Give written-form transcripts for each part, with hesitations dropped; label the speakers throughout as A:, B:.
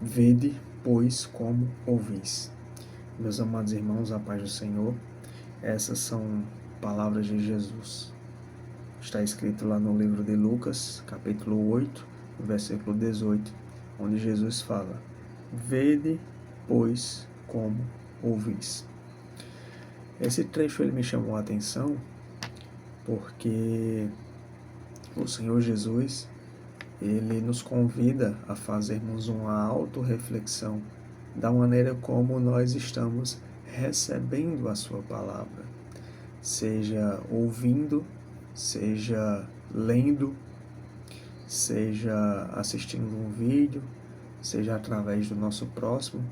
A: Vede, pois, como ouvis. Meus amados irmãos, a paz do Senhor, essas são palavras de Jesus. Está escrito lá no livro de Lucas, capítulo 8, versículo 18, onde Jesus fala: Vede, pois, como ouvis. Esse trecho ele me chamou a atenção porque o Senhor Jesus, ele nos convida a fazermos uma autorreflexão da maneira como nós estamos recebendo a sua palavra, seja ouvindo, seja lendo, seja assistindo um vídeo, seja através do nosso próximo,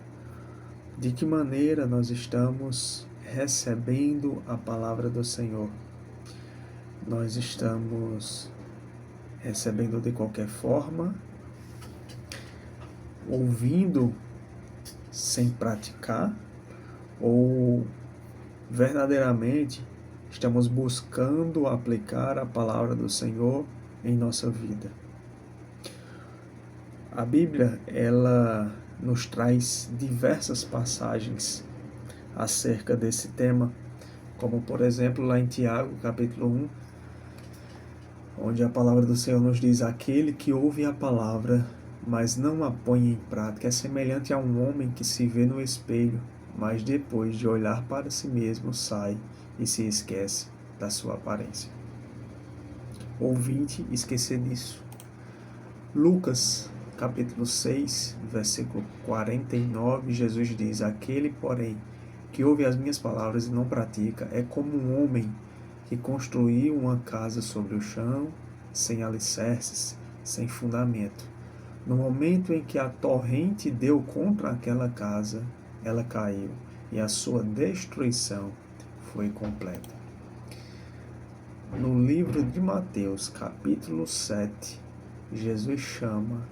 A: de que maneira nós estamos recebendo a palavra do Senhor. Nós estamos recebendo de qualquer forma, ouvindo sem praticar, ou verdadeiramente estamos buscando aplicar a palavra do Senhor em nossa vida. A Bíblia, ela nos traz diversas passagens acerca desse tema, como por exemplo lá em Tiago, capítulo 1, onde a palavra do Senhor nos diz: aquele que ouve a palavra, mas não a põe em prática, é semelhante a um homem que se vê no espelho, mas depois de olhar para si mesmo, sai e se esquece da sua aparência. Ouvinte, esquecer disso. Lucas, capítulo 6, versículo 49, Jesus diz: aquele, porém, que ouve as minhas palavras e não pratica, é como um homem que construiu uma casa sobre o chão, sem alicerces, sem fundamento. No momento em que a torrente deu contra aquela casa, ela caiu, e a sua destruição foi completa. No livro de Mateus, capítulo 7, Jesus chama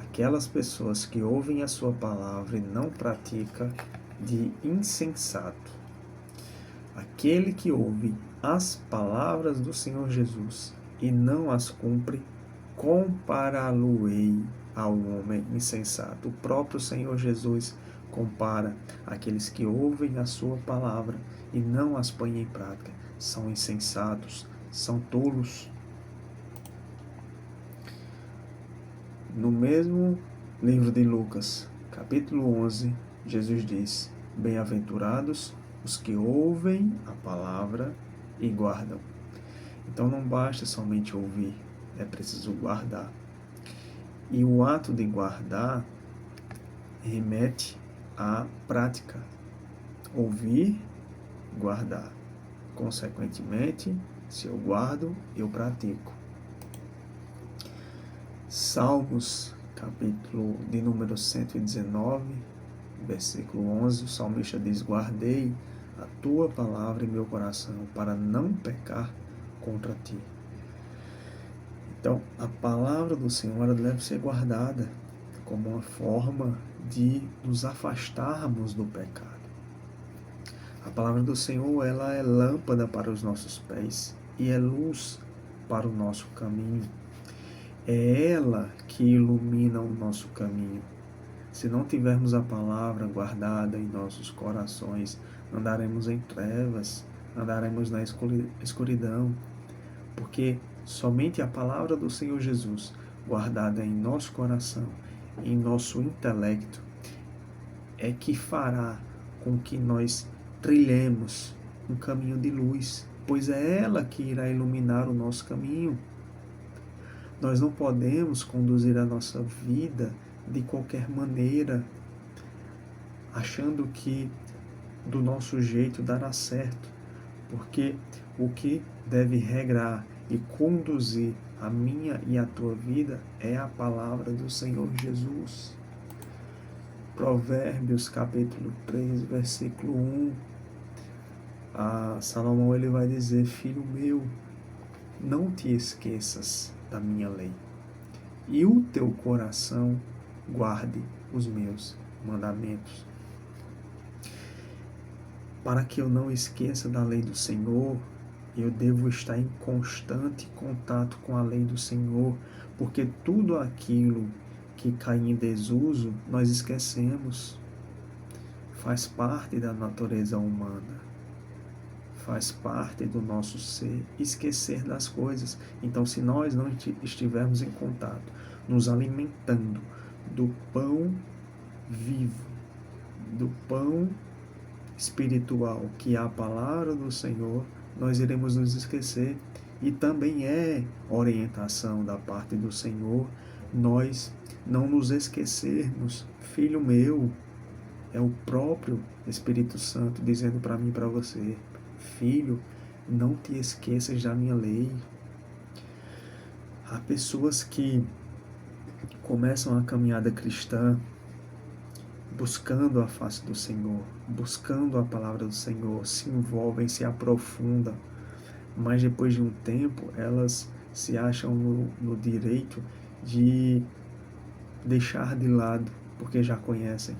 A: aquelas pessoas que ouvem a sua palavra e não praticam de insensato. Aquele que ouve as palavras do Senhor Jesus e não as cumpre, compará-lo-ei ao homem insensato. O próprio Senhor Jesus compara aqueles que ouvem a sua palavra e não as põem em prática. São insensatos, são tolos. No mesmo livro de Lucas, capítulo 11, Jesus diz: bem-aventurados os que ouvem a palavra e guardam. Então não basta somente ouvir, é preciso guardar. E o ato de guardar remete à prática. Ouvir, guardar. Consequentemente, se eu guardo, eu pratico. Salmos, capítulo de número 119, versículo 11, o salmista diz: guardei a tua palavra em meu coração para não pecar contra ti. Então, a palavra do Senhor deve ser guardada como uma forma de nos afastarmos do pecado. A palavra do Senhor, ela é lâmpada para os nossos pés e é luz para o nosso caminho. É ela que ilumina o nosso caminho. Se não tivermos a palavra guardada em nossos corações, andaremos em trevas, andaremos na escuridão, porque somente a palavra do Senhor Jesus, guardada em nosso coração, em nosso intelecto, é que fará com que nós trilhemos um caminho de luz, pois é ela que irá iluminar o nosso caminho. Nós não podemos conduzir a nossa vida de qualquer maneira, achando que do nosso jeito dará certo, porque o que deve regrar e conduzir a minha e a tua vida é a palavra do Senhor Jesus. Provérbios capítulo 3, versículo 1, Salomão ele vai dizer: filho meu, não te esqueças da minha lei, e o teu coração guarde os meus mandamentos. Para que eu não esqueça da lei do Senhor, eu devo estar em constante contato com a lei do Senhor, porque tudo aquilo que cai em desuso, nós esquecemos. Faz parte da natureza humana. Faz parte do nosso ser esquecer das coisas. Então, se nós não estivermos em contato, nos alimentando do pão vivo, do pão espiritual, que é a palavra do Senhor, nós iremos nos esquecer. E também é orientação da parte do Senhor nós não nos esquecermos. Filho meu, é o próprio Espírito Santo dizendo para mim e para você: filho, não te esqueças da minha lei. Há pessoas que começam a caminhada cristã buscando a face do Senhor, buscando a palavra do Senhor, se envolvem, se aprofundam, mas depois de um tempo elas se acham no direito de deixar de lado, porque já conhecem.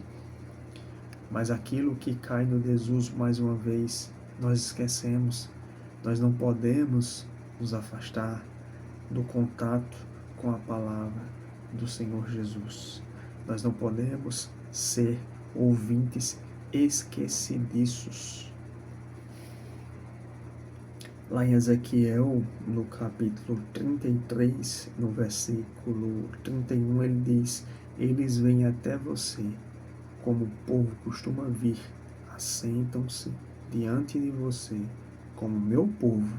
A: Mas aquilo que cai no desuso, mais uma vez, nós esquecemos. Nós não podemos nos afastar do contato com a palavra do Senhor Jesus. Nós não podemos ser ouvintes esquecidiços. Lá em Ezequiel, no capítulo 33, no versículo 31, ele diz: eles vêm até você, como o povo costuma vir, assentam-se diante de você, como meu povo,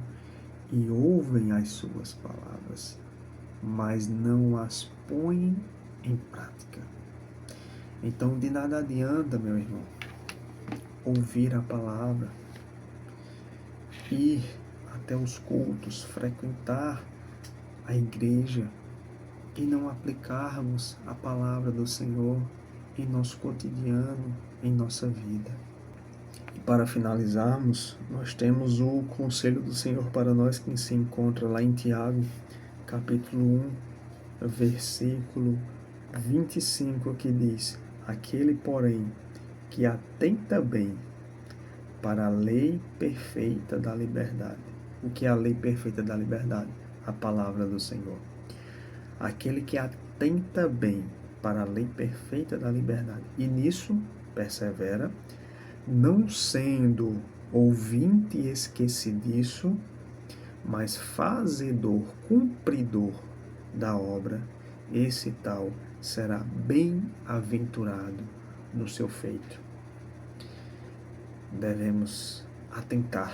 A: e ouvem as suas palavras, mas não as põem em prática. Então, de nada adianta, meu irmão, ouvir a palavra, ir até os cultos, frequentar a igreja e não aplicarmos a palavra do Senhor em nosso cotidiano, em nossa vida. E para finalizarmos, nós temos o conselho do Senhor para nós que se encontra lá em Tiago, capítulo 1, versículo 25, que diz: aquele, porém, que atenta bem para a lei perfeita da liberdade. O que é a lei perfeita da liberdade? A palavra do Senhor. Aquele que atenta bem para a lei perfeita da liberdade, e nisso persevera, não sendo ouvinte esquecidiço, mas fazedor, cumpridor da obra, esse tal será bem-aventurado no seu feito. Devemos atentar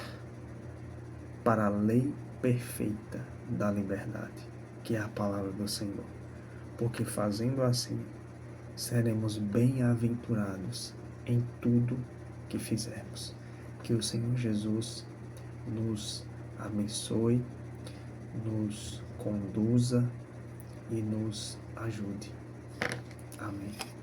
A: para a lei perfeita da liberdade, que é a palavra do Senhor, porque fazendo assim, seremos bem-aventurados em tudo que fizermos. Que o Senhor Jesus nos abençoe, nos conduza e nos ajude. Amém.